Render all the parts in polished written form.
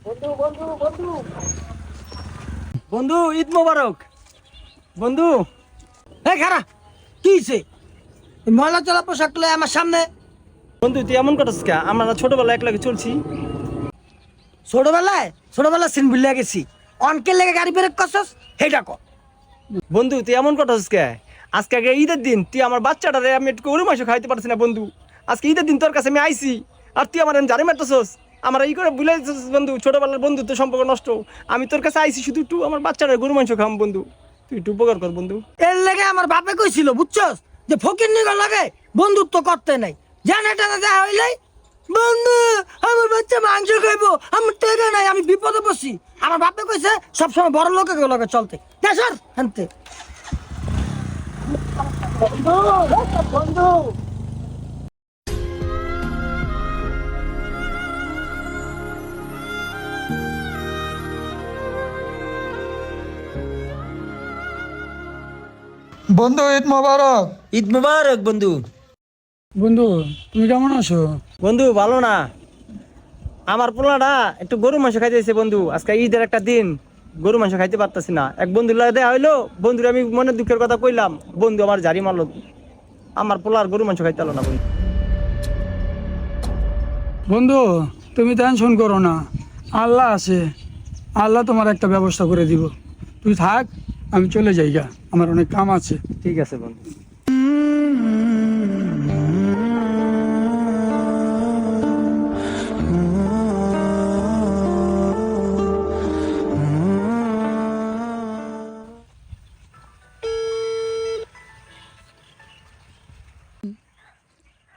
বন্ধু বন্ধু বন্ধু বন্ধু, ঈদ মোবারক বন্ধু। এই খারা কি হইছে? ময়লা চলা পোশাক তুলে আমার সামনে। বন্ধু তুই এমন করছিস কে? আমরা ছোটবেলায় একলাগে চলছি। ছোটবেলায় সিন ভুলিয়া গেছি। অনকে লেগে গাড়ি ব্রেক করছস হেটা ক। বন্ধু তুই এমন করছিস কে? আজকে আগে ঈদের দিন, তুই আমার বাচ্চাটারে আমি একটু গরু মাংস খাইতে পারছি না বন্ধু। আজকে ঈদের দিন তোর কাছে আমি আইছি, আর তুই আমার জারি মারতেছস। আমার ই করে ভুলে যাচ্ছিস বন্ধু, ছোটবেলার বন্ধু তো সম্পর্ক নষ্ট। আমি তোর কাছে আইছি শুধু একটু আমার বাচ্চাটার গরু মাংস খাম বন্ধু, তুই একটু উপকার কর বন্ধু। এর লেগে আমার বাপে কইছিল বুঝছস, যে ফকির নিগর লাগে বন্ধুত্ব করতে নাই। জান এটা না দেখা হইলাই বন্ধু আমার বাচ্চা মাংস খাইবো, আমার টাকা নাই, আমি বিপদে পড়ছি। আমার বাপে কইছে সবসময় বড় লোকের লগে চলতে। দেশর হানতে বন্ধু বন্ধু বন্ধু ঈদ মোবারক। ঈদ মুবারক বন্ধু। বন্ধু তুমি কেমন আছো? বন্ধু ভালো না, আমার পোলাটা একটু গরু মাংস খাইতেছে বন্ধু। আজকে ঈদের একটা দিন, গরু মাংস খাইতে পারতাছি না। এক বন্ধুর লাগে দেয়া হইলো, বন্ধুর আমি মনের দুঃখের কথা কইলাম, বন্ধু আমার জারি মারলো। আমার পোলার গরু মাংস খাইতে হলো না বন্ধু। বন্ধু তুমি টেনশন করো না, আল্লাহ আছে, আল্লাহ তোমার একটা ব্যবস্থা করে দিব। তুই থাক, আমি চলে যাই গা, আমার অনেক কাম আছে। ঠিক আছে বন্ধু।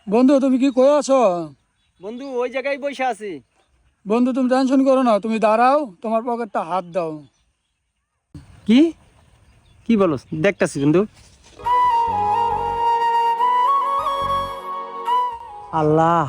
বন্ধু তুমি কি কই আছো? বন্ধু ওই জায়গায় বসে আছি। বন্ধু তুমি টেনশন করো না, তুমি দাঁড়াও, তোমার পকেটটা হাত দাও। কি কি বলো? দেখতাছি বন্ধু। আল্লাহ